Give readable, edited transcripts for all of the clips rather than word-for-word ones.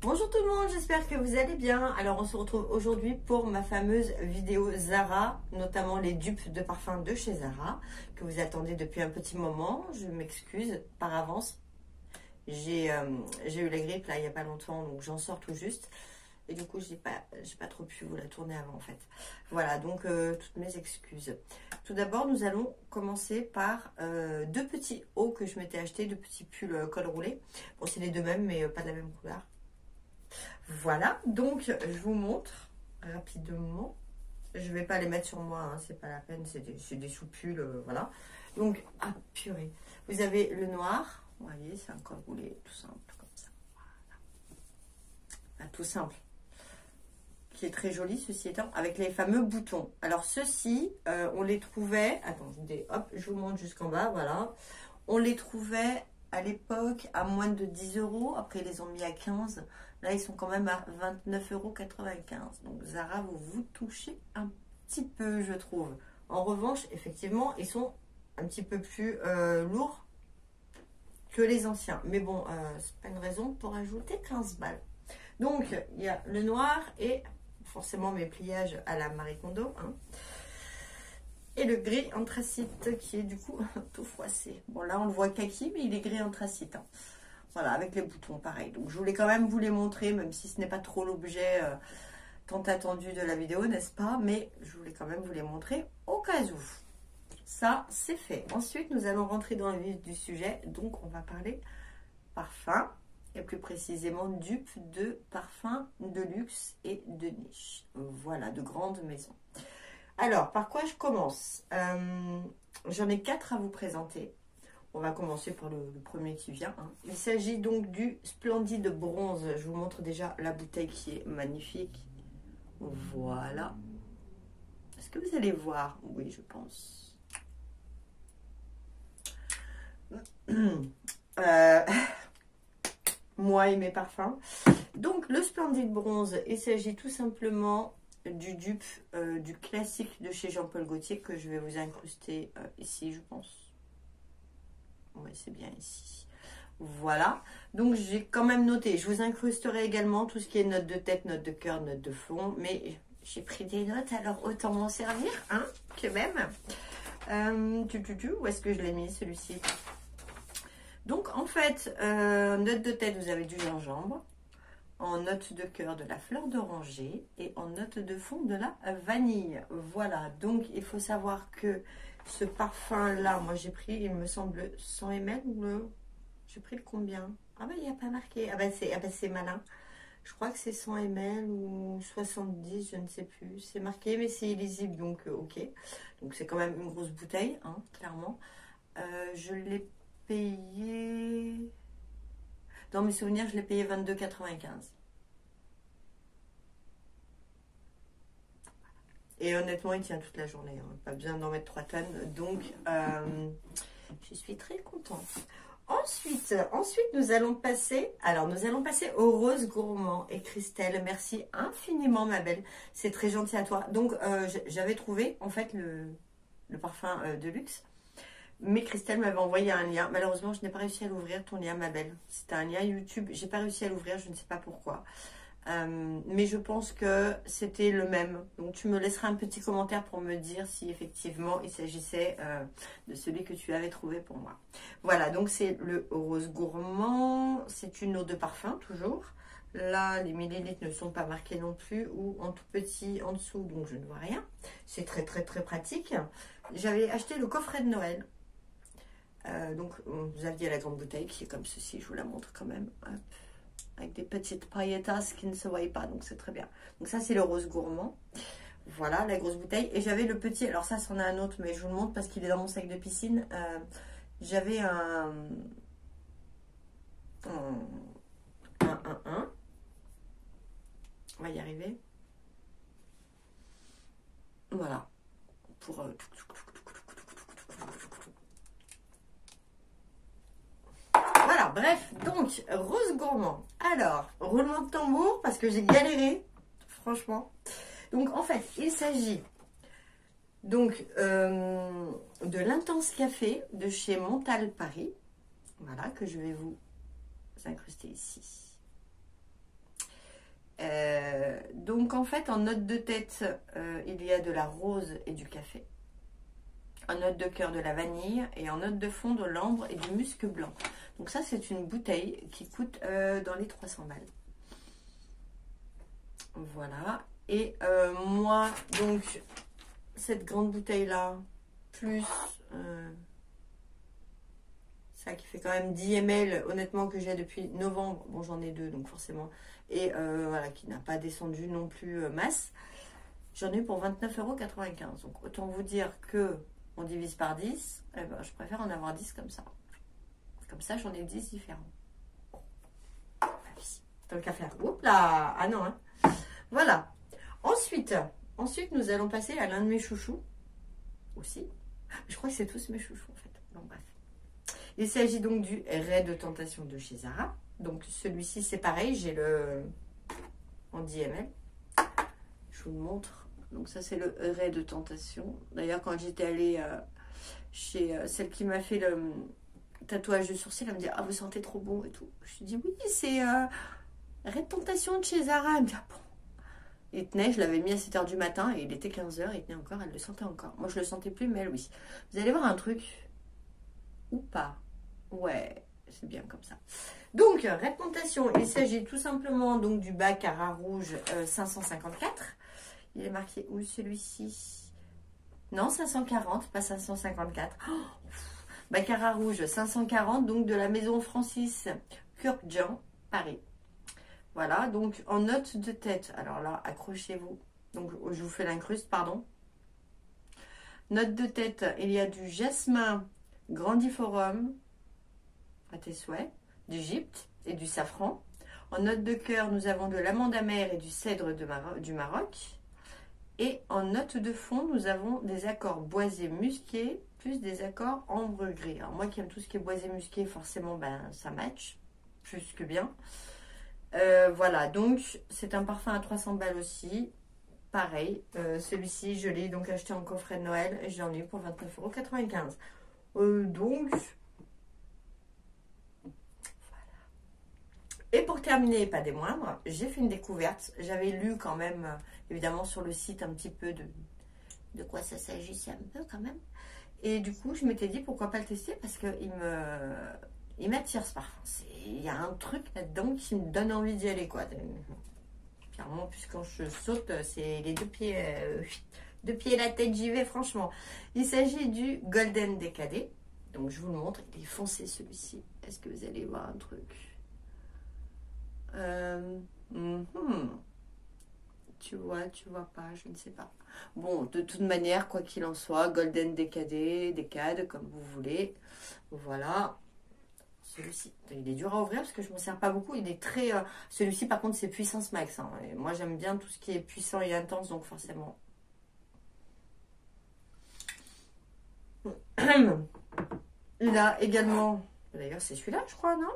Bonjour tout le monde, j'espère que vous allez bien. Alors on se retrouve aujourd'hui pour ma fameuse vidéo Zara, notamment les dupes de parfums de chez Zara, que vous attendez depuis un petit moment. Je m'excuse par avance. J'ai eu la grippe là il n'y a pas longtemps, donc j'en sors tout juste. Et du coup, j'ai pas trop pu vous la tourner avant en fait. Voilà, donc toutes mes excuses. Tout d'abord, nous allons commencer par deux petits hauts que je m'étais acheté, deux petits pulls col roulé. Bon, c'est les deux mêmes, mais pas de la même couleur. Voilà, donc je vous montre rapidement. Je ne vais pas les mettre sur moi, hein, c'est pas la peine, c'est des sous-pulls, voilà. Donc, ah purée, vous avez le noir, vous voyez, c'est un col roulé tout simple, comme ça. Voilà. Ah, tout simple. Qui est très joli, ceci étant, avec les fameux boutons. Alors, ceux-ci, on les trouvait, attendez, hop, je vous montre jusqu'en bas, voilà. On les trouvait à l'époque à moins de 10 €, après ils les ont mis à 15. Là, ils sont quand même à 29,95 €. Donc, Zara, vous touchez un petit peu, je trouve. En revanche, effectivement, ils sont un petit peu plus lourds que les anciens. Mais bon, c'est pas une raison pour ajouter 15 balles. Donc, il y a le noir et forcément mes pliages à la Marie Kondo. Hein. Et le gris anthracite qui est du coup tout froissé. Bon, là, on le voit kaki, mais il est gris anthracite. Hein. Voilà, avec les boutons, pareil. Donc, je voulais quand même vous les montrer, même si ce n'est pas trop l'objet tant attendu de la vidéo, n'est-ce pas? Mais je voulais quand même vous les montrer au cas où. Ça, c'est fait. Ensuite, nous allons rentrer dans le vif du sujet. Donc, on va parler parfum, et plus précisément dupes de parfums de luxe et de niche. Voilà, de grandes maisons. Alors, par quoi je commence? J'en ai 4 à vous présenter. On va commencer par le premier qui vient. Hein. Il s'agit donc du Splendide Bronze. Je vous montre déjà la bouteille qui est magnifique. Voilà. Est-ce que vous allez voir? Oui, je pense. Moi et mes parfums. Donc, le Splendide Bronze, il s'agit tout simplement du dupe du classique de chez Jean-Paul Gaultier que je vais vous incruster ici, je pense. Oui, c'est bien ici. Voilà. Donc, j'ai quand même noté. Je vous incrusterai également tout ce qui est notes de tête, notes de cœur, notes de fond. Mais j'ai pris des notes, alors autant m'en servir, hein, que même. Où est-ce que je l'ai mis, celui-ci? Donc, en fait, note de tête, vous avez du gingembre. En note de cœur, de la fleur d'oranger. Et en note de fond, de la vanille. Voilà. Donc, il faut savoir que ce parfum-là, moi j'ai pris, il me semble, 100 ml ou le... J'ai pris le combien? Ah ben, il n'y a pas marqué. Ah ben, c'est malin. Je crois que c'est 100 ml ou 70, je ne sais plus. C'est marqué, mais c'est illisible, donc ok. Donc, c'est quand même une grosse bouteille, hein, clairement. Je l'ai payé... Dans mes souvenirs, je l'ai payé 22,95 €. Et honnêtement, il tient toute la journée. Hein. Pas besoin d'en mettre 3 tonnes. Donc, je suis très contente. Ensuite, nous allons passer... Alors, nous allons passer au rose gourmand. Et Christelle, merci infiniment, ma belle. C'est très gentil à toi. Donc, j'avais trouvé, en fait, le parfum de luxe. Mais Christelle m'avait envoyé un lien. Malheureusement, je n'ai pas réussi à l'ouvrir, ton lien, ma belle. C'était un lien YouTube. J'ai pas réussi à l'ouvrir, je ne sais pas pourquoi. Mais je pense que c'était le même. Donc, tu me laisseras un petit commentaire pour me dire si effectivement il s'agissait de celui que tu avais trouvé pour moi. Voilà, donc c'est le rose gourmand. C'est une eau de parfum, toujours. Là, les millilitres ne sont pas marqués non plus ou en tout petit en dessous, donc je ne vois rien. C'est très, très, très pratique. J'avais acheté le coffret de Noël. Donc, vous aviez la grande bouteille qui est comme ceci, je vous la montre quand même. Hop. Avec des petites pailletas qui ne se voient pas, donc c'est très bien. Donc, ça, c'est le rose gourmand. Voilà, la grosse bouteille. Et j'avais le petit, alors ça, c'en a un autre, mais je vous le montre parce qu'il est dans mon sac de piscine. J'avais un. On va y arriver. Voilà. Pour. Voilà, bref, donc, rose gourmand. Alors, roulement de tambour, parce que j'ai galéré, franchement. Donc, en fait, il s'agit donc de l'intense café de chez Montal Paris. Voilà, que je vais vous incruster ici. Donc en fait, en note de tête, il y a de la rose et du café. En note de cœur, de la vanille. Et en note de fond, de l'ambre et du musc blanc. Donc ça, c'est une bouteille qui coûte dans les 300 balles. Voilà. Et moi, donc, cette grande bouteille-là, plus ça qui fait quand même 10 ml, honnêtement, que j'ai depuis novembre. Bon, j'en ai deux, donc forcément. Et voilà, qui n'a pas descendu non plus masse. J'en ai eu pour 29,95 €. Donc, autant vous dire que on divise par 10. Eh ben, je préfère en avoir 10 comme ça. Comme ça, j'en ai 10 différents. Tant qu'à faire. Oups là. Ah non, hein. Voilà. Ensuite, nous allons passer à l'un de mes chouchous. Aussi. Je crois que c'est tous mes chouchous, en fait. Bon, bref. Il s'agit donc du Ray de Tentation de chez Zara. Donc, celui-ci, c'est pareil. J'ai le en 10 ml. Je vous le montre. Donc, ça, c'est le Ray de Tentation. D'ailleurs, quand j'étais allée chez celle qui m'a fait le tatouage de sourcil, elle me dit « Ah, vous sentez trop bon et tout. » Je lui dis « Oui, c'est Ray de Tentation de chez Zara. » Elle me dit « Ah bon ?» Il tenait, je l'avais mis à 7 h du matin et il était 15 h, il tenait encore, elle le sentait encore. Moi, je le sentais plus, mais elle, oui. Vous allez voir un truc. Ou pas. Ouais, c'est bien comme ça. Donc, Ray de Tentation, il s'agit tout simplement donc du baccarat rouge 554. Il est marqué où celui-ci? Non, 540, pas 554. Oh, baccarat rouge 540, donc de la maison Francis Kurkdjian, Paris. Voilà, donc en note de tête. Alors là, accrochez-vous. Donc, je vous fais l'incruste, pardon. Note de tête, il y a du jasmin grandiforum, à tes souhaits, d'Égypte et du safran. En note de cœur, nous avons de l'amande amère et du cèdre du Maroc. Et en note de fond, nous avons des accords boisés musqués plus des accords ambre gris. Alors moi qui aime tout ce qui est boisé musqué, forcément, ben, ça match plus que bien. Voilà, donc c'est un parfum à 300 balles aussi. Pareil, celui-ci, je l'ai donc acheté en coffret de Noël et j'en ai eu pour 29,95 €. Donc, voilà. Et pour terminer, pas des moindres, j'ai fait une découverte. J'avais lu quand même, évidemment, sur le site un petit peu de quoi ça s'agissait un peu quand même. Et du coup, je m'étais dit pourquoi pas le tester parce qu'il m'attire ce parfum. Il y a un truc là-dedans qui me donne envie d'y aller, quoi. Clairement, puisque quand je saute, c'est les deux pieds et la tête, j'y vais, franchement. Il s'agit du Golden Décadé. Donc, je vous le montre. Il est foncé, celui-ci. Est-ce que vous allez voir un truc? Tu vois pas, je ne sais pas. Bon, de toute manière, quoi qu'il en soit, Golden Décadé, Décade, comme vous voulez. Voilà. Celui-ci, il est dur à ouvrir parce que je ne m'en sers pas beaucoup. Il est très... celui-ci, par contre, c'est puissance max. Hein. Et moi, j'aime bien tout ce qui est puissant et intense, donc forcément. Il a également... D'ailleurs, c'est celui-là, je crois, non?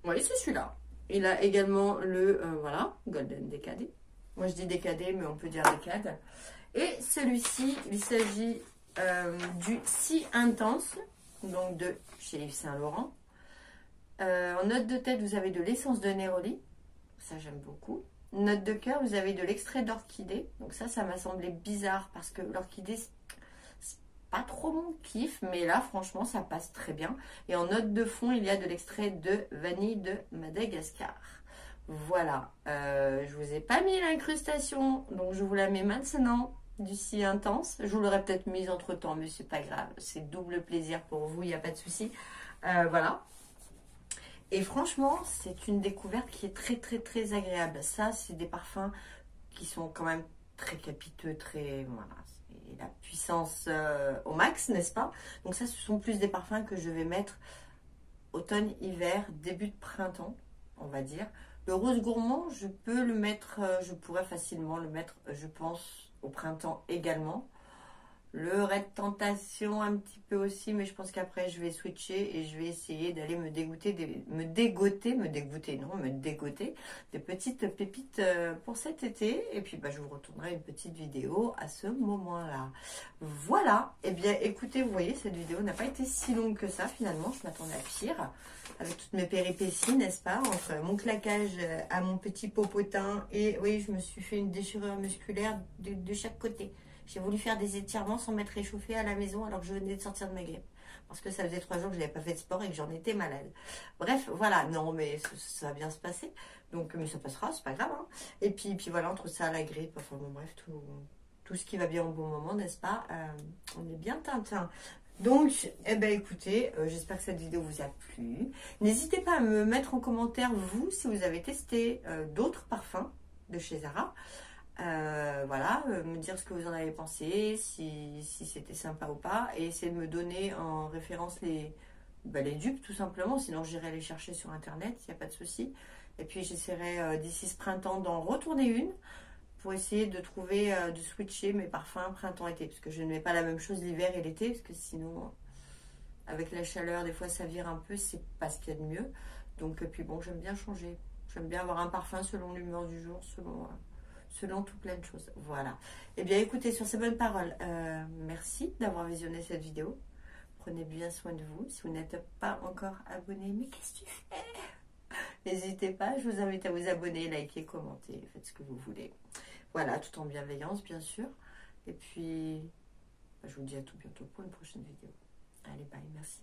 Oui, c'est celui-là. Il a également le... voilà, Golden Décadé. Moi, je dis Décadé, mais on peut dire Décade. Et celui-ci, il s'agit du Si Intense, donc de chez Yves Saint Laurent. En note de tête, vous avez de l'essence de Neroli. Ça, j'aime beaucoup. Note de cœur, vous avez de l'extrait d'orchidée. Donc ça m'a semblé bizarre parce que l'orchidée, c'est pas trop mon kiff. Mais là, franchement, ça passe très bien. Et en note de fond, il y a de l'extrait de vanille de Madagascar. Voilà. Je vous ai pas mis l'incrustation. Donc, je vous la mets maintenant du Si Intense. Je vous l'aurais peut-être mise entre temps, mais c'est pas grave. C'est double plaisir pour vous, il n'y a pas de souci. Voilà. Et franchement, c'est une découverte qui est très, très, très agréable. Ça, c'est des parfums qui sont quand même très capiteux, très... Voilà, c'est la puissance au max, n'est-ce pas? Donc ça, ce sont plus des parfums que je vais mettre automne, hiver, début de printemps, on va dire. Le rose gourmand, je peux le mettre, je pourrais facilement le mettre, je pense, au printemps également. le raid tentation un petit peu aussi, mais je pense qu'après je vais switcher et je vais essayer d'aller me dégoûter, me dégoter des petites pépites pour cet été. Et puis bah, je vous retournerai une petite vidéo à ce moment-là. Voilà, et bien écoutez, vous voyez, cette vidéo n'a pas été si longue que ça finalement, je m'attendais à pire. Avec toutes mes péripéties, n'est-ce pas, entre mon claquage à mon petit popotin et oui, je me suis fait une déchirure musculaire de chaque côté. J'ai voulu faire des étirements sans m'être réchauffée à la maison alors que je venais de sortir de ma grippe. Parce que ça faisait 3 jours que je n'avais pas fait de sport et que j'en étais malade. Bref, voilà, non mais ça va bien se passer. Donc, mais ça passera, c'est pas grave. Hein. Et puis voilà, entre ça, la grippe, enfin bon bref, tout ce qui va bien au bon moment, n'est-ce pas, on est bien tintin. Donc, eh ben, écoutez, j'espère que cette vidéo vous a plu. N'hésitez pas à me mettre en commentaire, vous, si vous avez testé d'autres parfums de chez Zara. Voilà, me dire ce que vous en avez pensé, si c'était sympa ou pas. Et essayer de me donner en référence les dupes, tout simplement. Sinon, j'irai les chercher sur Internet, il n'y a pas de souci. Et puis, j'essaierai d'ici ce printemps d'en retourner une pour essayer de trouver, de switcher mes parfums printemps-été, parce que je ne mets pas la même chose l'hiver et l'été, parce que sinon, avec la chaleur, des fois ça vire un peu, c'est pas ce qu'il y a de mieux. Donc, puis bon, j'aime bien changer. J'aime bien avoir un parfum selon l'humeur du jour, selon tout plein de choses. Voilà. Eh bien, écoutez, sur ces bonnes paroles, merci d'avoir visionné cette vidéo. Prenez bien soin de vous. Si vous n'êtes pas encore abonné, mais qu'est-ce que tu fais? N'hésitez pas, je vous invite à vous abonner, liker, commenter, faites ce que vous voulez. Voilà, tout en bienveillance, bien sûr. Et puis, je vous dis à tout bientôt pour une prochaine vidéo. Allez, bye, merci.